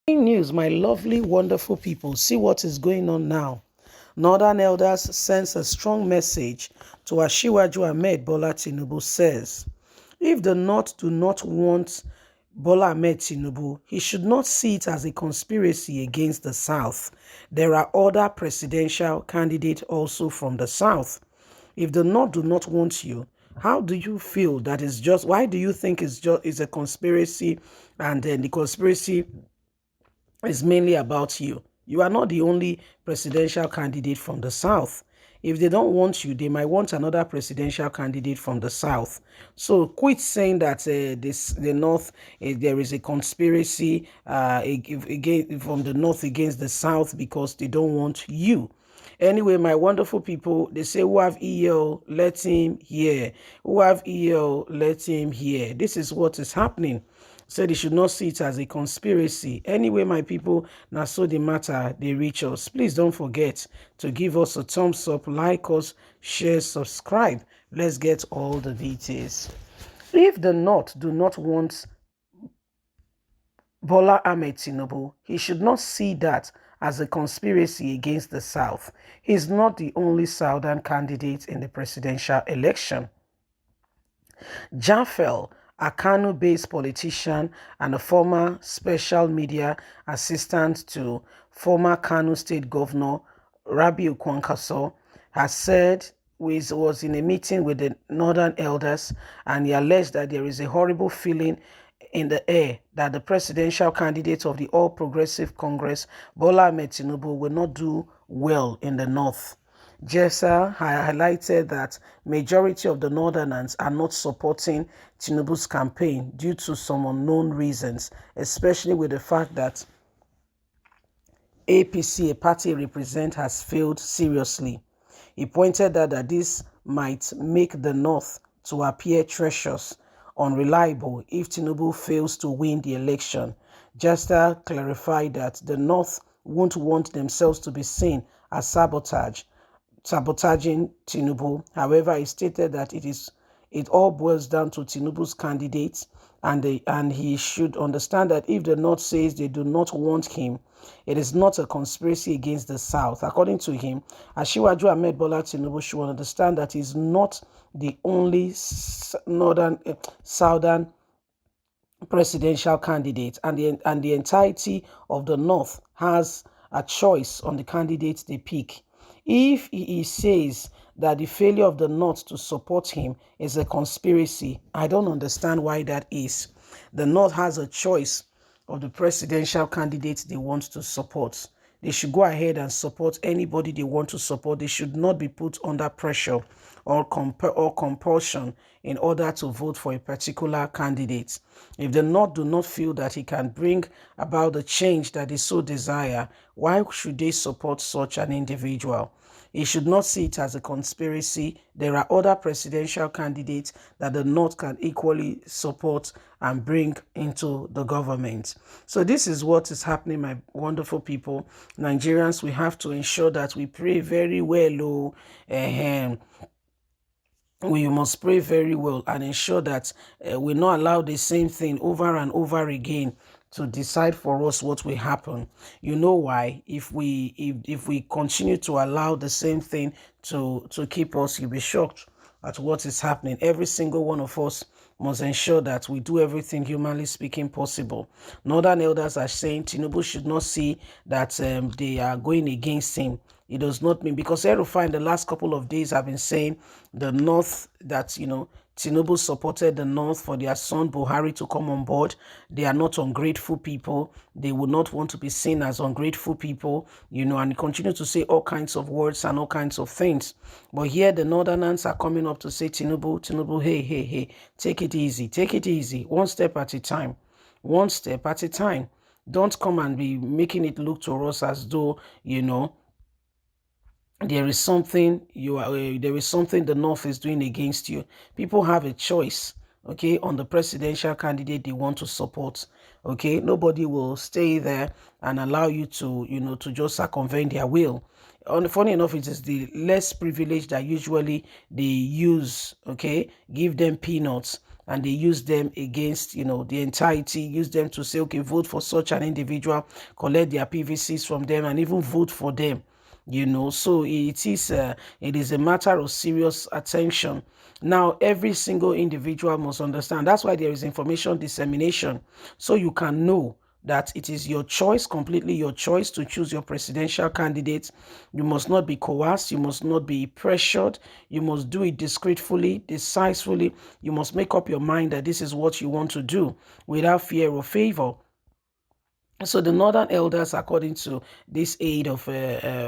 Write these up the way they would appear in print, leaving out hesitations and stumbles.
News, my lovely, wonderful people. See what is going on now. Northern Elders sends a strong message to Asiwaju Ahmed Bola Tinubu says, if the North do not want Bola Ahmed Tinubu, he should not see it as a conspiracy against the South. There are other presidential candidates also from the South. If the North do not want you, how do you feel that is just, why do you think it's a conspiracy, and then the conspiracy is mainly about you? You are not the only presidential candidate from the South. If they don't want you, they might want another presidential candidate from the South. So quit saying that the North, there is a conspiracy from the North against the South because they don't want you. Anyway, my wonderful people, they say, who have ear, let him hear. Who have ear, let him hear. This is what is happening. Said they should not see it as a conspiracy. Anyway, my people, now so the matter, they reach us. Please don't forget to give us a thumbs up, like us, share, subscribe. Let's get all the details. If the North do not want Bola Ahmed Tinubu, he should not see that as a conspiracy against the South. He's not the only Southern candidate in the presidential election. Jafel, a Kano-based politician and a former special media assistant to former Kano State Governor Rabiu Kwankwaso, has said was in a meeting with the Northern Elders, and he alleged that there is a horrible feeling in the air that the presidential candidate of the All Progressive Congress, Bola Ahmed Tinubu, will not do well in the North. Jessa highlighted that majority of the Northerners are not supporting Tinubu's campaign due to some unknown reasons, especially with the fact that APC, a party represent, has failed seriously. He pointed out that this might make the North to appear treacherous, unreliable if Tinubu fails to win the election. Jesta clarified that the North won't want themselves to be seen as sabotaging Tinubu. However, he stated that it all boils down to Tinubu's candidates, and he should understand that if the North says they do not want him, it is not a conspiracy against the South. According to him, Asiwaju Ahmed Bola Tinubu should understand that he's not the only Southern presidential candidate, and the entirety of the North has a choice on the candidates they pick. If he says that the failure of the North to support him is a conspiracy, I don't understand why that is. The North has a choice of the presidential candidates they want to support. They should go ahead and support anybody they want to support. They should not be put under pressure or compulsion in order to vote for a particular candidate. If the North do not feel that he can bring about the change that they so desire, why should they support such an individual? He should not see it as a conspiracy. There are other presidential candidates that the North can equally support and bring into the government. So this is what is happening, my wonderful people. Nigerians, we have to ensure that we pray very well. We must pray very well and ensure that we not allow the same thing over and over again to decide for us what will happen. You know why? If we continue to allow the same thing to keep us, you'll be shocked at what is happening. Every single one of us must ensure that we do everything humanly speaking possible. Northern Elders are saying Tinubu should not see that they are going against him. It does not mean, because Erufai in the last couple of days have been saying the North, that, Tinubu supported the North for their son Buhari to come on board. They are not ungrateful people. They would not want to be seen as ungrateful people, and continue to say all kinds of words and all kinds of things. But here the Northerners are coming up to say, Tinubu, hey, take it easy, one step at a time. One step at a time. Don't come and be making it look to us as though, there is something the North is doing against you. People have a choice, okay, on the presidential candidate they want to support. Okay, nobody will stay there and allow you to, to just circumvent their will. Funny enough, it is the less privileged that usually they use, okay, give them peanuts and they use them against, the entirety, use them to say, okay, vote for such an individual, collect their PVCs from them, and even vote for them. So it is a matter of serious attention. Now, every single individual must understand. That's why there is information dissemination, so you can know that it is your choice, completely your choice, to choose your presidential candidate. You must not be coerced. You must not be pressured. You must do it discreetly, decisively. You must make up your mind that this is what you want to do without fear or favor. So the Northern Elders, according to this aide of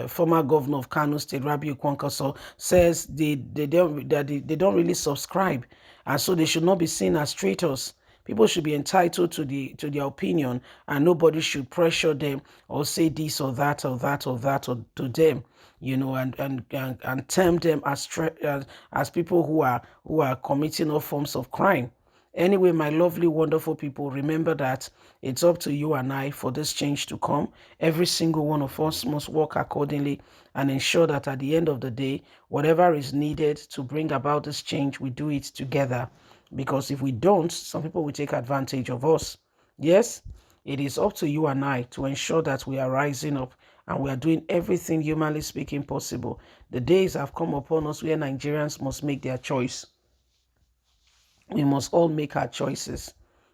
former governor of Kano State, Rabiu Kwankwaso, says they don't really subscribe, and so they should not be seen as traitors. People should be entitled to their opinion, and nobody should pressure them or say this or that or that or that or to them, and term them as people who are committing all forms of crime. Anyway, my lovely, wonderful people, remember that it's up to you and I for this change to come. Every single one of us must work accordingly and ensure that at the end of the day, whatever is needed to bring about this change, we do it together. Because if we don't, some people will take advantage of us. Yes, it is up to you and I to ensure that we are rising up and we are doing everything, humanly speaking, possible. The days have come upon us where Nigerians must make their choice. We must all make our choices.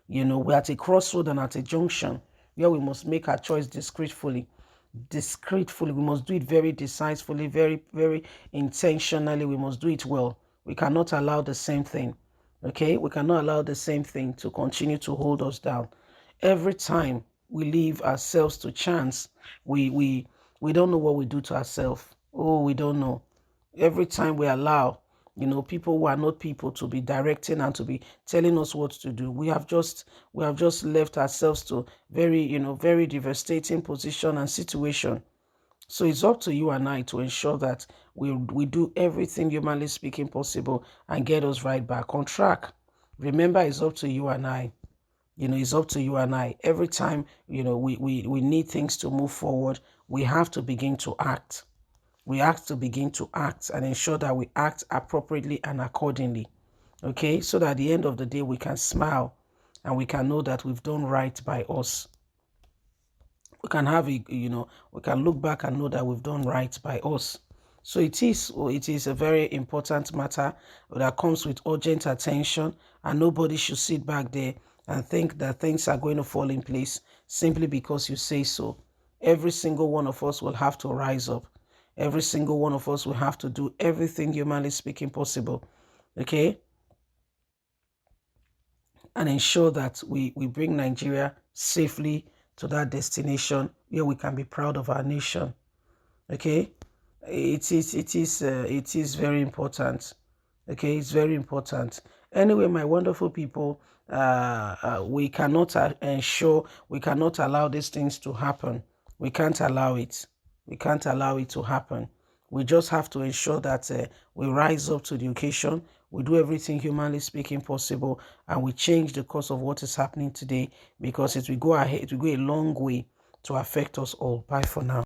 We're at a crossroad and at a junction where we must make our choice discreetly. We must do it very decisively, very, very intentionally. We must do it well. We cannot allow the same thing. Okay? We cannot allow the same thing to continue to hold us down. Every time we leave ourselves to chance, we don't know what we do to ourselves. Oh, we don't know. Every time we allow people who are not people to be directing and to be telling us what to do, we have just left ourselves to very devastating position and situation. So it's up to you and I to ensure that we do everything, humanly speaking, possible and get us right back on track. Remember, it's up to you and I. It's up to you and I. Every time, we need things to move forward, we have to begin to act. We have to begin to act and ensure that we act appropriately and accordingly. Okay, so that at the end of the day, we can smile and we can know that we've done right by us. We can we can look back and know that we've done right by us. So it is a very important matter that comes with urgent attention, and nobody should sit back there and think that things are going to fall in place simply because you say so. Every single one of us will have to rise up. Every single one of us will have to do everything, humanly speaking, possible. Okay? And ensure that we bring Nigeria safely to that destination where we can be proud of our nation. Okay? It is very important. Okay? It's very important. Anyway, my wonderful people, we cannot we cannot allow these things to happen. We can't allow it. We can't allow it to happen. We just have to ensure that we rise up to the occasion. We do everything, humanly speaking, possible, and we change the course of what is happening today, because it will go ahead. It will go a long way to affect us all. Bye for now.